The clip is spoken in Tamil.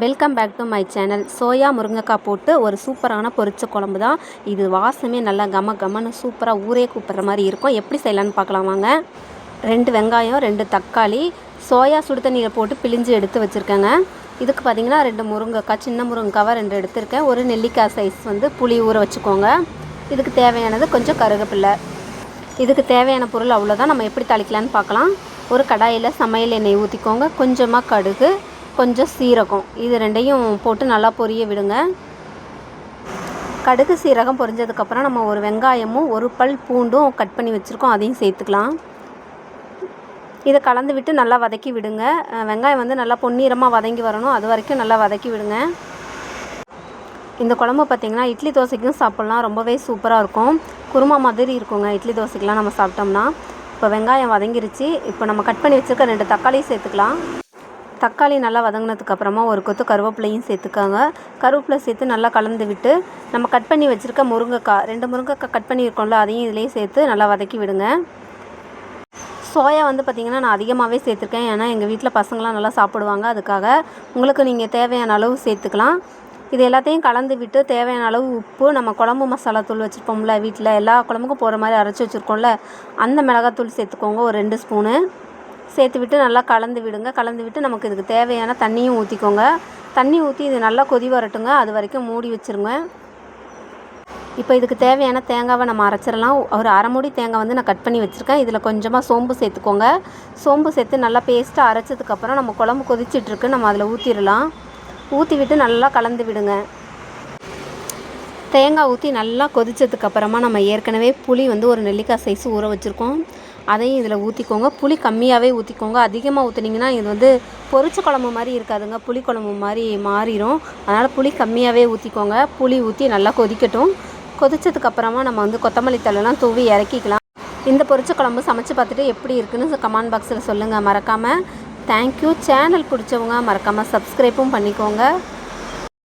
Welcome back to my channel. Soya முருங்கைக்காய் போட்டு ஒரு சூப்பரான பொரிச்ச குழம்பு தான் இது. வாசமே நல்லா கமன்னு சூப்பராக ஊரே கூப்பிட்ற மாதிரி இருக்கும். எப்படி செய்யலான்னு பார்க்கலாம் வாங்க. 2 வெங்காயம், 2 தக்காளி, சோயா சுடு தண்ணியில் போட்டு பிழிஞ்சு எடுத்து வச்சுருக்கேங்க. இதுக்கு பார்த்திங்கன்னா 2 முருங்கைக்காய், சின்ன முருங்கைக்காவை 2 எடுத்திருக்கேன். ஒரு நெல்லிக்காய் சைஸ் புளி ஊற வச்சுக்கோங்க. இதுக்கு தேவையானது கொஞ்சம் கருவேப்பிலை. இதுக்கு தேவையான பொருள் அவ்வளோதான். நம்ம எப்படி தாளிக்கலான்னு பார்க்கலாம். ஒரு கடாயில் சமையல் எண்ணெய் ஊற்றிக்கோங்க. கொஞ்சமாக கடுகு, கொஞ்சம் சீரகம், இது 2ஐயும் போட்டு நல்லா பொரிய விடுங்க. கடுகு சீரகம் பொரிஞ்சதுக்கப்புறம் நம்ம ஒரு வெங்காயமும் 1 பல் பூண்டும் கட் பண்ணி வச்சுருக்கோம், அதையும் சேர்த்துக்கலாம். இதை கலந்து விட்டு நல்லா வதக்கி விடுங்க. வெங்காயம் நல்லா பொன்னிறமாக வதங்கி வரணும், அது வரைக்கும் நல்லா வதக்கி விடுங்க. இந்த குழம்பு பார்த்திங்கன்னா இட்லி தோசைக்கும் சாப்பிட்லாம், ரொம்பவே சூப்பராக இருக்கும். குருமா மாதிரி இருக்குங்க இட்லி தோசைக்கெலாம் நம்ம சாப்பிட்டோம்னா. இப்போ வெங்காயம் வதங்கிருச்சு. இப்போ நம்ம கட் பண்ணி வச்சுருக்க 2 தக்காளியும் சேர்த்துக்கலாம். தக்காளி நல்லா வதங்கினதுக்கப்புறமா ஒரு கொத்து கருவேப்பிலையும் சேர்த்துக்காங்க. கருவேப்பிலை சேர்த்து நல்லா கலந்து விட்டு நம்ம கட் பண்ணி வச்சுருக்க முருங்கைக்காய், 2 முருங்கைக்காய் கட் பண்ணியிருக்கோம்ல, அதையும் இதிலே சேர்த்து நல்லா வதக்கி விடுங்க. சோயா பார்த்திங்கன்னா நான் அதிகமாகவே சேர்த்துருக்கேன், ஏன்னா எங்கள் வீட்டில் பசங்களாம் நல்லா சாப்பிடுவாங்க. அதுக்காக உங்களுக்கு நீங்கள் தேவையான அளவு சேர்த்துக்கலாம். இது எல்லாத்தையும் கலந்து விட்டு தேவையான அளவு உப்பு, நம்ம குழம்பு மசாலா தூள் வச்சுருப்போம்ல, வீட்டில் எல்லா குழம்புக்கும் போகிற மாதிரி அரைச்சி வச்சுருக்கோம்ல, அந்த மிளகாத்தூள் சேர்த்துக்கோங்க. ஒரு 2 ஸ்பூனு சேர்த்து விட்டு நல்லா கலந்து விடுங்க. கலந்து விட்டு நமக்கு இதுக்கு தேவையான தண்ணியும் ஊற்றிக்கோங்க. தண்ணி ஊற்றி இது நல்லா கொதி வரட்டுங்க, அது வரைக்கும் மூடி வச்சுருங்க. இப்போ இதுக்கு தேவையான தேங்காவை நம்ம அரைச்சிடலாம். ஒரு அரை மூடி தேங்காய் நான் கட் பண்ணி வச்சுருக்கேன். இதில் கொஞ்சமாக சோம்பு சேர்த்துக்கோங்க. சோம்பு சேர்த்து நல்லா பேஸ்ட்டாக அரைச்சதுக்கப்புறம் நம்ம குழம்பு கொதிச்சிட்ருக்கு, நம்ம அதில் ஊற்றிடலாம். ஊற்றி விட்டு நல்லா கலந்து விடுங்க. தேங்காய் ஊற்றி நல்லா கொதித்ததுக்கப்புறமா நம்ம ஏற்கனவே புளி ஒரு நெல்லிக்காய் சைஸ் ஊற வச்சுருக்கோம், அதையும் இதில் ஊற்றிக்கோங்க. புளி கம்மியாகவே ஊற்றிக்கோங்க. அதிகமாக ஊற்றுனீங்கன்னா இது பொரிச்ச குழம்பு மாதிரி இருக்காதுங்க, புளி குழம்பு மாதிரி மாறிடும். அதனால் புளி கம்மியாகவே ஊற்றிக்கோங்க. புளி ஊற்றி நல்லா கொதிக்கட்டும். கொதித்ததுக்கப்புறமா நம்ம கொத்தமல்லி தழைலாம் தூவி இறக்கிக்கலாம். இந்த பொரிச்ச குழம்பு சமைச்சு பார்த்துட்டு எப்படி இருக்குன்னு கமெண்ட் பாக்ஸில் சொல்லுங்கள் மறக்காமல். தேங்க்யூ. சேனல் பிடிச்சவங்க மறக்காமல் சப்ஸ்கிரைப்பும் பண்ணிக்கோங்க.